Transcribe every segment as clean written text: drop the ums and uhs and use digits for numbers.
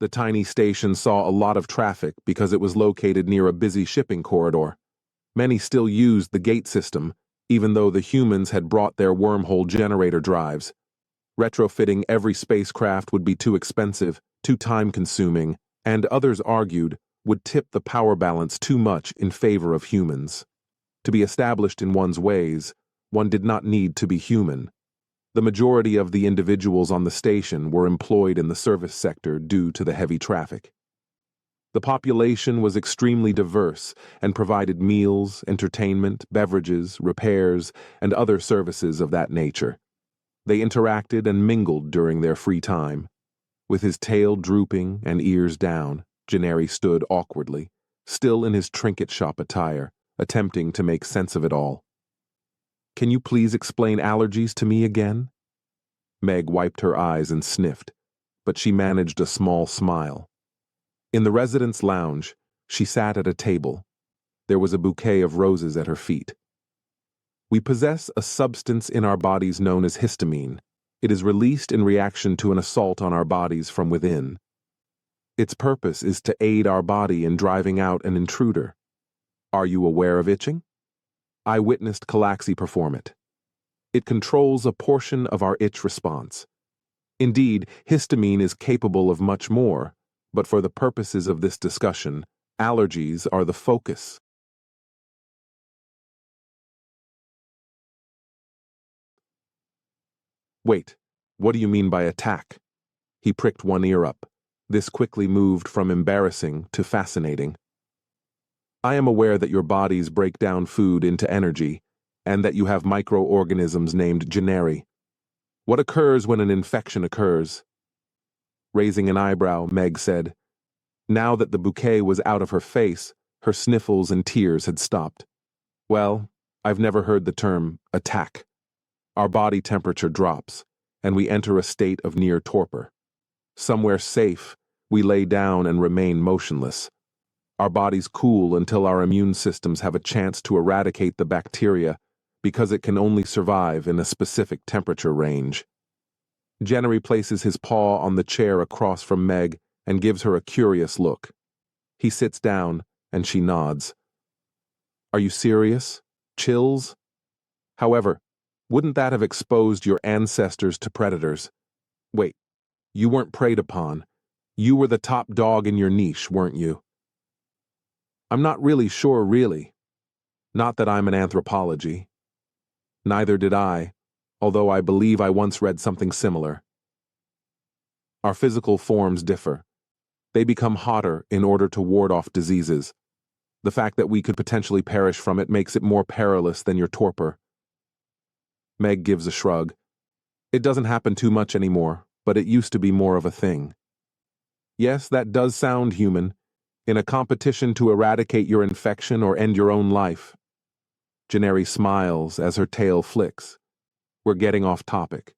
The tiny station saw a lot of traffic because it was located near a busy shipping corridor. Many still used the gate system, even though the humans had brought their wormhole generator drives. Retrofitting every spacecraft would be too expensive, too time-consuming, and others argued would tip the power balance too much in favor of humans. To be established in one's ways, one did not need to be human. The majority of the individuals on the station were employed in the service sector due to the heavy traffic. The population was extremely diverse and provided meals, entertainment, beverages, repairs, and other services of that nature. They interacted and mingled during their free time. With his tail drooping and ears down, Generi stood awkwardly, still in his trinket shop attire, attempting to make sense of it all. "Can you please explain allergies to me again?" Meg wiped her eyes and sniffed, but she managed a small smile. In the residence lounge, she sat at a table. There was a bouquet of roses at her feet. "We possess a substance in our bodies known as histamine. It is released in reaction to an assault on our bodies from within. Its purpose is to aid our body in driving out an intruder. Are you aware of itching? I witnessed Calaxi perform it. It controls a portion of our itch response. Indeed, histamine is capable of much more, but for the purposes of this discussion, allergies are the focus." "Wait, what do you mean by attack?" He pricked one ear up. This quickly moved from embarrassing to fascinating. "I am aware that your bodies break down food into energy, and that you have microorganisms named Generi. What occurs when an infection occurs?" Raising an eyebrow, Meg said. Now that the bouquet was out of her face, her sniffles and tears had stopped. "Well, I've never heard the term attack. Our body temperature drops, and we enter a state of near torpor. Somewhere safe, we lay down and remain motionless. Our bodies cool until our immune systems have a chance to eradicate the bacteria because it can only survive in a specific temperature range." Generi places his paw on the chair across from Meg and gives her a curious look. He sits down, and she nods. "Are you serious? Chills? However, wouldn't that have exposed your ancestors to predators? Wait, you weren't preyed upon. You were the top dog in your niche, weren't you?" "I'm not really sure, really. Not that I'm an anthropology. Neither did I, although I believe I once read something similar. Our physical forms differ. They become hotter in order to ward off diseases. The fact that we could potentially perish from it makes it more perilous than your torpor." Meg gives a shrug. "It doesn't happen too much anymore, but it used to be more of a thing." "Yes, that does sound human. In a competition to eradicate your infection or end your own life." Generi smiles as her tail flicks. "We're getting off topic.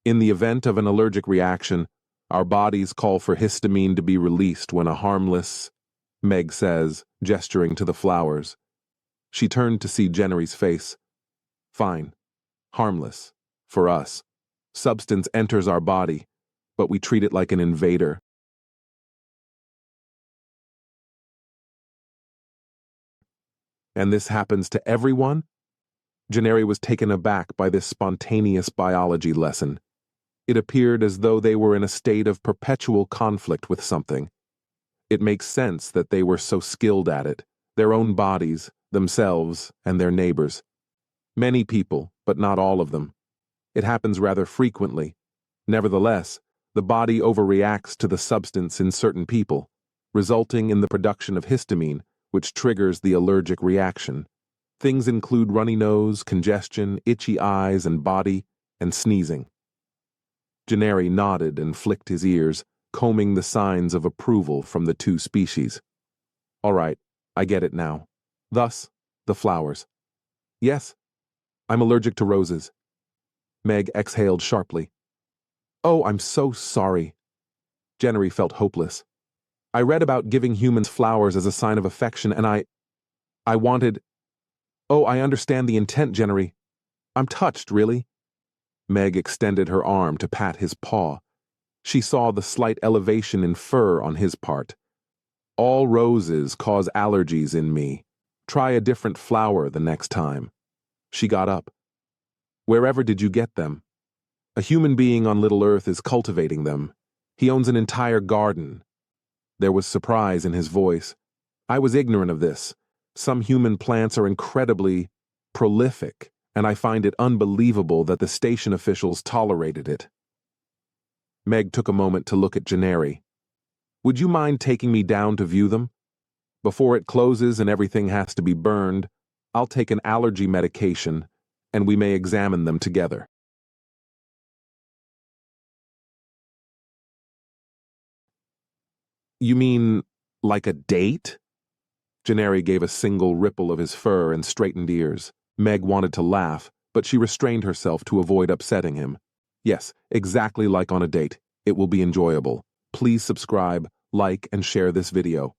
In the event of an allergic reaction, our bodies call for histamine to be released when a harmless," Meg says, gesturing to the flowers. She turned to see Generi's face. "Fine. Harmless. For us. Substance enters our body, but we treat it like an invader. And this happens to everyone?" Generi was taken aback by this spontaneous biology lesson. It appeared as though they were in a state of perpetual conflict with something. It makes sense that they were so skilled at it, their own bodies, themselves, and their neighbors. Many people, but not all of them. It happens rather frequently. Nevertheless, the body overreacts to the substance in certain people, resulting in the production of histamine, which triggers the allergic reaction. Things include runny nose, congestion, itchy eyes and body, and sneezing. Generi nodded and flicked his ears, combing the signs of approval from the two species. "All right, I get it now. Thus, the flowers." "Yes, I'm allergic to roses." Meg exhaled sharply. "Oh, I'm so sorry." Generi felt hopeless. "I read about giving humans flowers as a sign of affection, and I wanted—" "Oh, I understand the intent, Generi. I'm touched, really." Meg extended her arm to pat his paw. She saw the slight elevation in fur on his part. All roses cause allergies in me. Try a different flower the next time. She got up. Wherever did you get them? A human being on Little Earth is cultivating them. He owns an entire garden. There was surprise in his voice. I was ignorant of this. Some human plants are incredibly prolific, and I find it unbelievable that the station officials tolerated it. Meg took a moment to look at Generi. Would you mind taking me down to view them? Before it closes and everything has to be burned, I'll take an allergy medication, and we may examine them together. You mean, like a date? Generi gave a single ripple of his fur and straightened ears. Meg wanted to laugh, but she restrained herself to avoid upsetting him. Yes, exactly like on a date. It will be enjoyable. Please subscribe, like, and share this video.